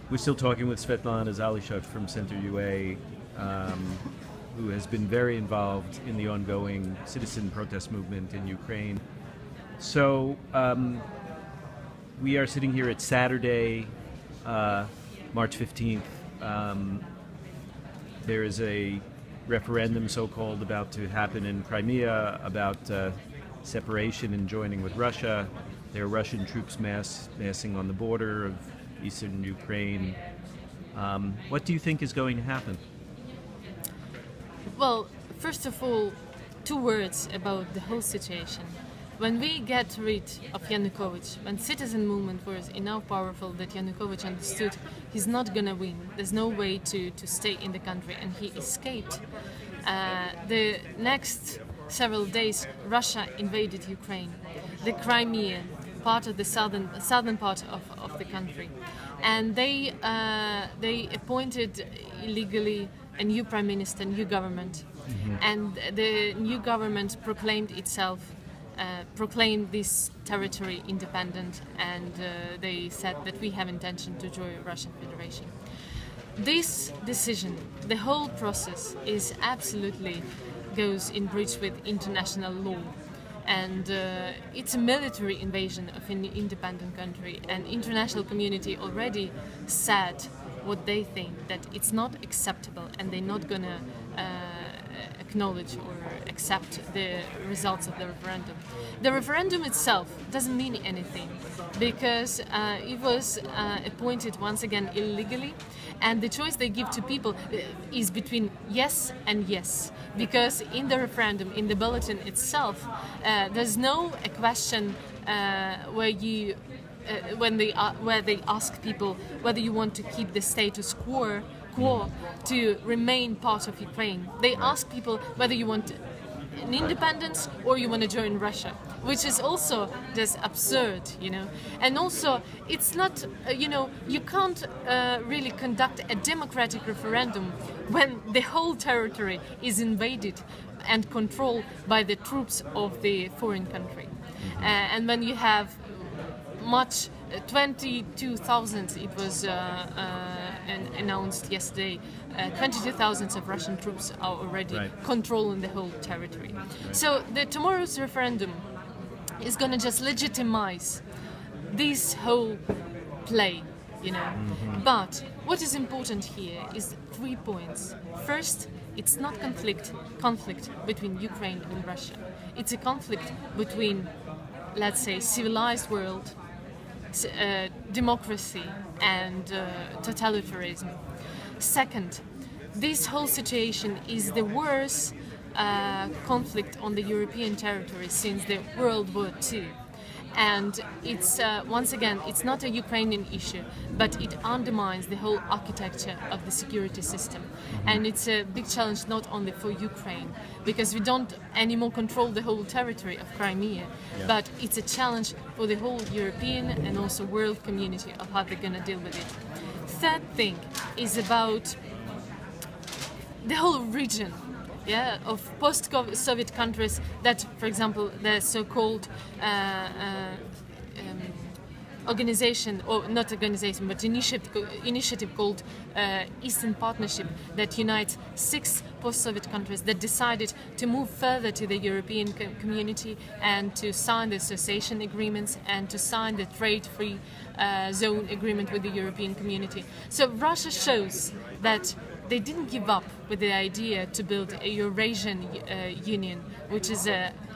We're still talking with Svitlana Zalischuk from Center UA, who has been very involved in the ongoing citizen protest movement in Ukraine. So we are sitting here at Saturday, March 15th. There is a referendum, so-called, about to happen in Crimea about separation and joining with Russia. There are Russian troops massing on the border of eastern Ukraine. What do you think is going to happen? Well, first of all, 2 words about the whole situation. When we get rid of Yanukovych, when citizen movement was enough powerful that Yanukovych understood he's not gonna win, there's no way to stay in the country, and he escaped, the next several days Russia invaded Ukraine, the Crimea, part of the southern part of the country, and they appointed illegally a new prime minister, new government, and the new government proclaimed this territory independent, and they said that we have intention to join Russian Federation. This decision, the whole process, is absolutely goes in breach with international law, and it's a military invasion of an independent country, and international community already said what they think, that it's not acceptable, and they're not gonna acknowledge or accept the results of the referendum. The referendum itself doesn't mean anything, because it was appointed once again illegally, and the choice they give to people is between yes and yes, because in the referendum, in the bulletin itself, there's no a question where they ask people whether you want to keep the status quo to remain part of Ukraine. They ask people whether you want an independence or you want to join Russia, which is also just absurd, you know. And also, it's not, you can't really conduct a democratic referendum when the whole territory is invaded and controlled by the troops of the foreign country. And when you have 22,000, it was announced yesterday, 22,000 of Russian troops are already controlling the whole territory. So tomorrow's referendum is going to just legitimize this whole play, you know. But what is important here is 3 points. First, it's not conflict between Ukraine and Russia. It's a conflict between, let's say, civilized world, democracy and totalitarianism. Second, this whole situation is the worst conflict on the European territory since the World War II. And it's, once again, it's not a Ukrainian issue, but it undermines the whole architecture of the security system. And it's a big challenge not only for Ukraine, because we don't anymore control the whole territory of Crimea, but it's a challenge for the whole European and also world community of how they're going to deal with it. Third thing is about the whole region. Of post-Soviet countries that, for example, the so-called organization, or not organization, but initiative called Eastern Partnership that unites 6 post-Soviet countries that decided to move further to the European community and to sign the association agreements and to sign the trade-free zone agreement with the European community. So Russia shows that they didn't give up with the idea to build a Eurasian Union, which is,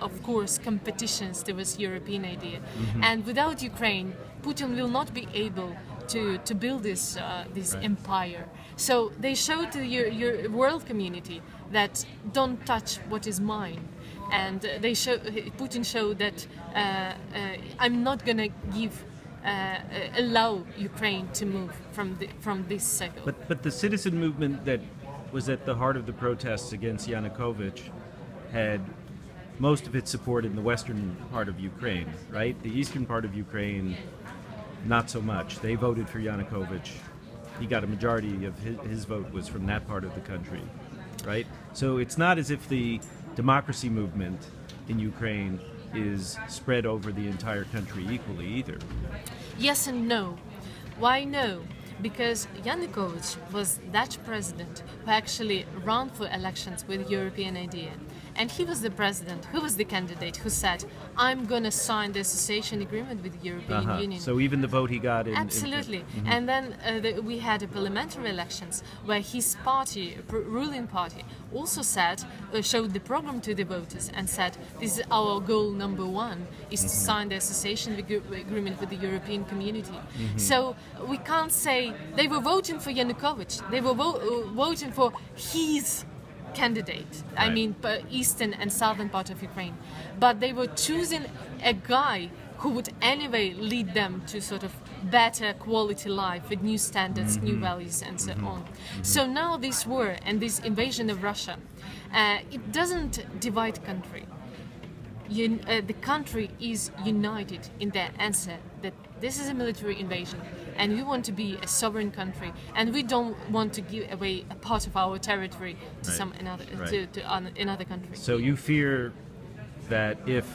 of course, competitions to this European idea. And without Ukraine, Putin will not be able to build this empire. So they show to the world community that don't touch what is mine. And Putin showed that I'm not going to allow Ukraine to move from this cycle. But the citizen movement that was at the heart of the protests against Yanukovych had most of its support in the western part of Ukraine, right? The eastern part of Ukraine, not so much. They voted for Yanukovych. He got a majority of his vote was from that part of the country, right? So it's not as if the democracy movement in Ukraine is spread over the entire country equally either. Yes and no. Why no? because Yanukovych was Dutch president who actually ran for elections with European idea. And he was the president, who was the candidate who said, I'm going to sign the association agreement with the European Union. So even the vote he got in... Absolutely. And then we had parliamentary elections where his party, ruling party, also said, showed the program to the voters and said, this is our goal number one, is to sign the association agreement with the European community. So we can't say they were voting for Yanukovych, they were voting for his candidate, Right. I mean, eastern and southern part of Ukraine. But they were choosing a guy who would anyway lead them to sort of better quality life with new standards, new values, and so on. So now this war and this invasion of Russia, it doesn't divide country. The country is united in their answer that this is a military invasion and we want to be a sovereign country and we don't want to give away a part of our territory to Right. some another Right. to another country. So you fear that if